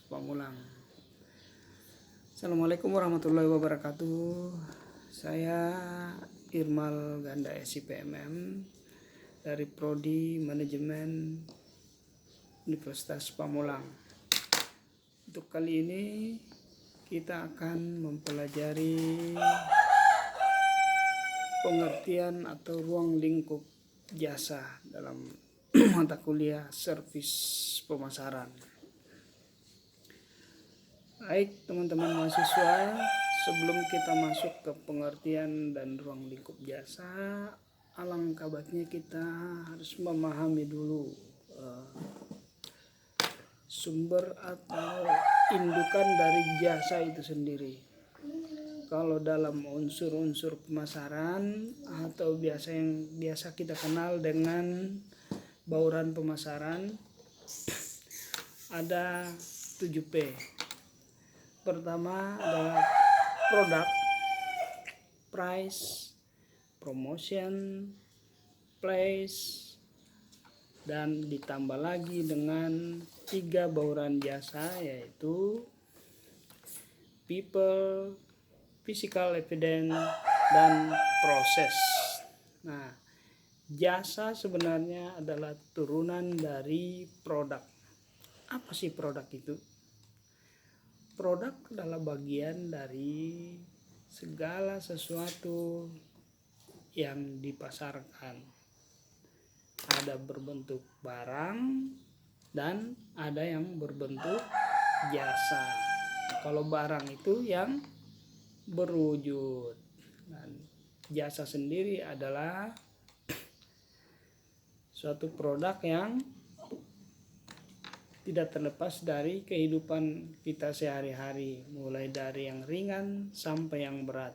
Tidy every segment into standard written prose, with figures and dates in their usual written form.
Pamulang. Assalamualaikum warahmatullahi wabarakatuh. Saya Irmal Ganda SIPMM dari Prodi Manajemen Universitas Pamulang. Untuk kali ini kita akan mempelajari pengertian atau ruang lingkup jasa dalam mata kuliah servis pemasaran. Baik teman-teman mahasiswa, sebelum kita masuk ke pengertian dan ruang lingkup jasa, alangkah baiknya kita harus memahami dulu sumber atau indukan dari jasa itu sendiri. Kalau dalam unsur-unsur pemasaran atau biasa kita kenal dengan bauran pemasaran, ada 7P. Pertama adalah produk, price, promotion, place, dan ditambah lagi dengan 3 bauran jasa, yaitu people, physical evidence, dan proses. Nah, jasa sebenarnya adalah turunan dari produk. Apa sih produk itu? Produk adalah bagian dari segala sesuatu yang dipasarkan. Ada berbentuk barang dan ada yang berbentuk jasa. Kalau barang itu yang berwujud, dan jasa sendiri adalah suatu produk yang tidak terlepas dari kehidupan kita sehari-hari, mulai dari yang ringan sampai yang berat.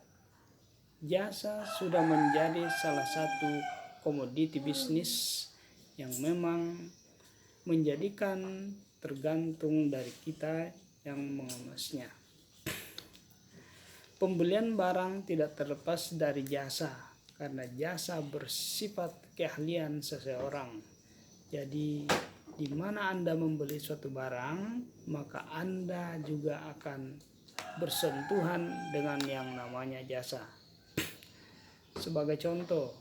Jasa sudah menjadi salah satu komoditi bisnis yang memang menjadikan tergantung dari kita yang mengemasnya. Pembelian barang tidak terlepas dari jasa, karena jasa bersifat keahlian seseorang. Jadi di mana Anda membeli suatu barang, maka Anda juga akan bersentuhan dengan yang namanya jasa. Sebagai contoh,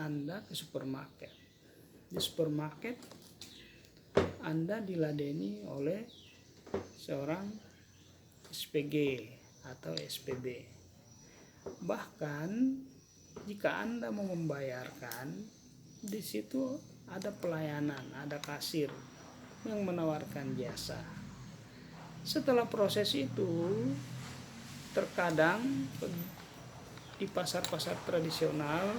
Anda ke supermarket. Di supermarket, Anda diladeni oleh seorang SPG atau SPB. Bahkan jika Anda mau membayarkan, di situ ada pelayanan, ada kasir yang menawarkan jasa. Setelah proses itu, terkadang di pasar-pasar tradisional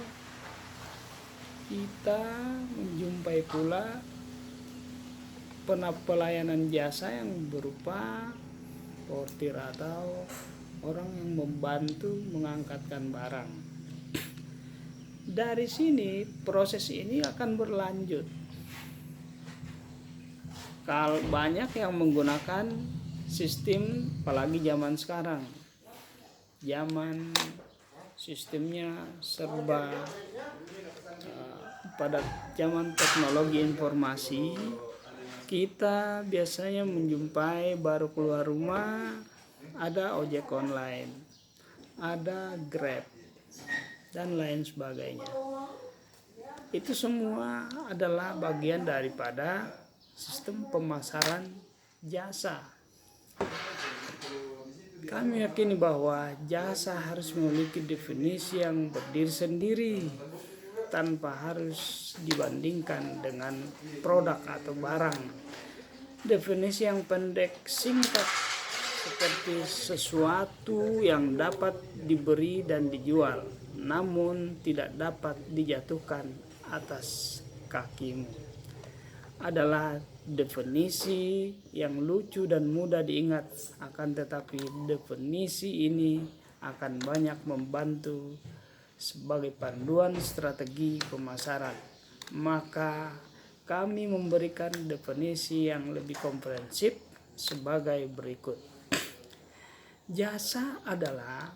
kita menjumpai pula pelayanan jasa yang berupa portir atau orang yang membantu mengangkatkan barang. Dari sini proses ini akan berlanjut. Kalau banyak yang menggunakan sistem, apalagi zaman sekarang, zaman sistemnya serba pada zaman teknologi informasi, kita biasanya menjumpai baru keluar rumah ada ojek online, ada Grab, dan lain sebagainya. Itu semua adalah bagian daripada sistem pemasaran jasa. Kami yakini bahwa jasa harus memiliki definisi yang berdiri sendiri tanpa harus dibandingkan dengan produk atau barang. Definisi yang pendek singkat seperti sesuatu yang dapat diberi dan dijual, namun tidak dapat dijatuhkan atas kakimu, adalah definisi yang lucu dan mudah diingat. Akan tetapi definisi ini akan banyak membantu sebagai panduan strategi pemasaran. Maka kami memberikan definisi yang lebih komprehensif sebagai berikut. Jasa adalah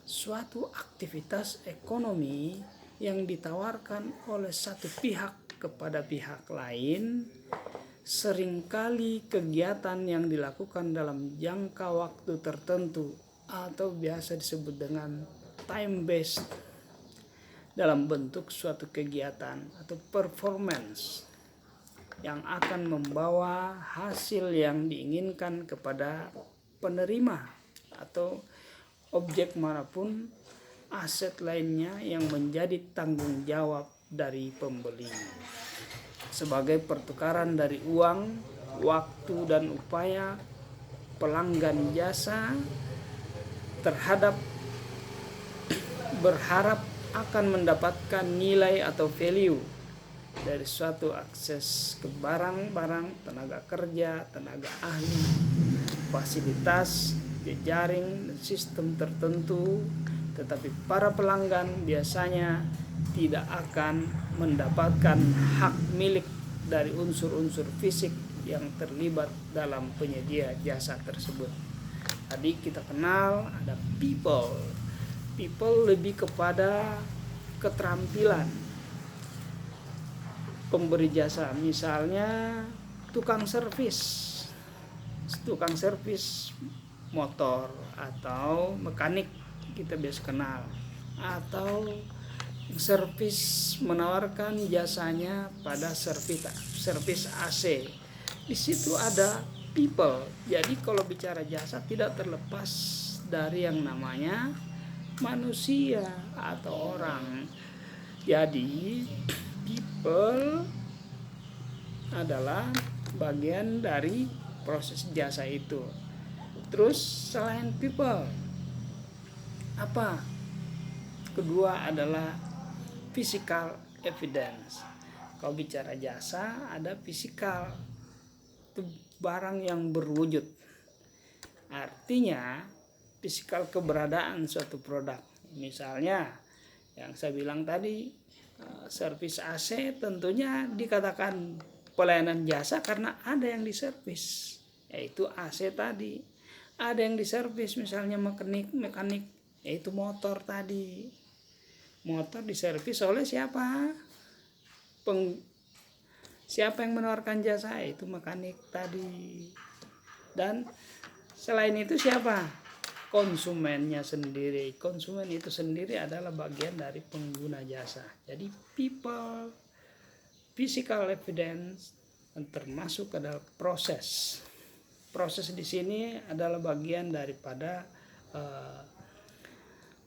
suatu aktivitas ekonomi yang ditawarkan oleh satu pihak kepada pihak lain seringkali kegiatan yang dilakukan dalam jangka waktu tertentu atau biasa disebut dengan time based dalam bentuk suatu kegiatan atau performance yang akan membawa hasil yang diinginkan kepada penerima atau objek manapun, aset lainnya yang menjadi tanggung jawab dari pembeli sebagai pertukaran dari uang, waktu dan upaya pelanggan jasa terhadap berharap akan mendapatkan nilai atau value dari suatu akses ke barang-barang, tenaga kerja, tenaga ahli, fasilitas, jejaring, dan sistem tertentu, tetapi para pelanggan biasanya tidak akan mendapatkan hak milik dari unsur-unsur fisik yang terlibat dalam penyedia jasa tersebut. Tadi kita kenal ada people. People lebih kepada keterampilan pemberi jasa, misalnya tukang servis motor atau mekanik kita biasa kenal, atau servis menawarkan jasanya pada servis AC. Di situ ada people. Jadi kalau bicara jasa tidak terlepas dari yang namanya manusia atau orang. Jadi people adalah bagian dari proses jasa itu. Terus selain people, apa? Kedua adalah physical evidence. Kalau bicara jasa ada physical, itu barang yang berwujud. Artinya physical keberadaan suatu produk. Misalnya yang saya bilang tadi, servis AC tentunya dikatakan pelayanan jasa karena ada yang diservis, yaitu AC tadi. Ada yang diservis, misalnya mekanik, yaitu motor tadi. Motor diservis oleh siapa? Siapa yang menawarkan jasa? Itu mekanik tadi. Dan selain itu siapa? Konsumennya sendiri. Konsumen itu sendiri adalah bagian dari pengguna jasa. Jadi people, physical evidence, termasuk adalah proses. Proses di sini adalah bagian daripada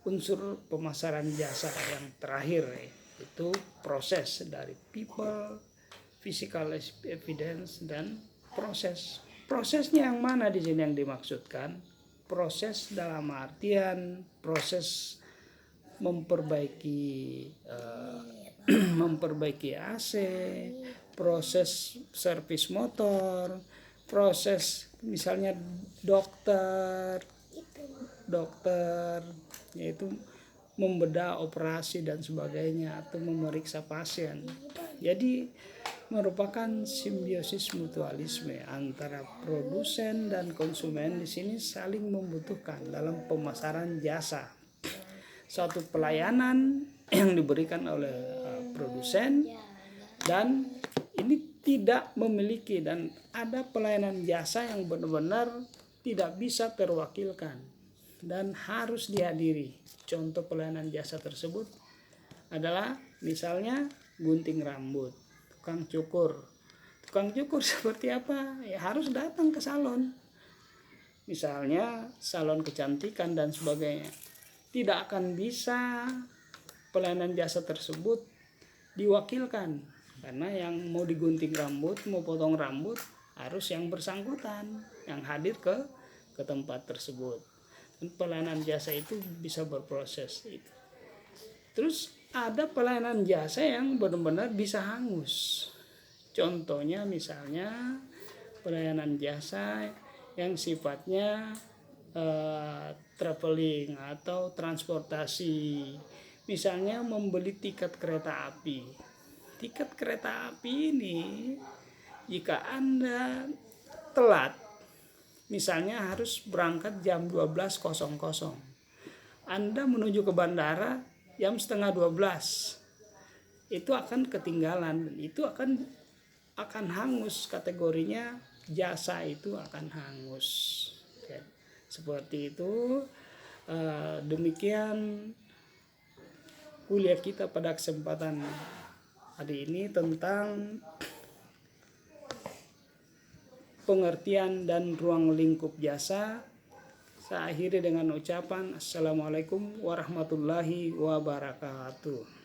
unsur pemasaran jasa yang terakhir, itu proses dari people, physical evidence, dan proses. Prosesnya yang mana di sini yang dimaksudkan? Proses dalam artian proses memperbaiki AC, proses servis motor, proses misalnya dokter yaitu membedah operasi dan sebagainya, atau memeriksa pasien. Jadi merupakan simbiosis mutualisme antara produsen dan konsumen. Di sini saling membutuhkan dalam pemasaran jasa. Suatu pelayanan yang diberikan oleh produsen, dan ini tidak memiliki, dan ada pelayanan jasa yang benar-benar tidak bisa terwakilkan dan harus dihadiri. Contoh pelayanan jasa tersebut adalah misalnya gunting rambut, tukang cukur. Tukang cukur seperti apa? Ya harus datang ke salon. Misalnya salon kecantikan dan sebagainya. Tidak akan bisa pelayanan jasa tersebut diwakilkan, karena yang mau digunting rambut, mau potong rambut, harus yang bersangkutan yang hadir ke tempat tersebut. Dan pelayanan jasa itu bisa berproses. Terus ada pelayanan jasa yang benar-benar bisa hangus. Contohnya misalnya pelayanan jasa yang sifatnya traveling atau transportasi. Misalnya membeli tiket kereta api. Tiket kereta api ini jika Anda telat, misalnya harus berangkat jam 12.00, Anda menuju ke bandara jam setengah 12, itu akan ketinggalan. Itu akan akan hangus, kategorinya jasa itu akan hangus. Oke, seperti itu. Demikian kuliah kita pada kesempatan hari ini tentang pengertian dan ruang lingkup jasa. Saya akhiri dengan ucapan Assalamualaikum warahmatullahi wabarakatuh.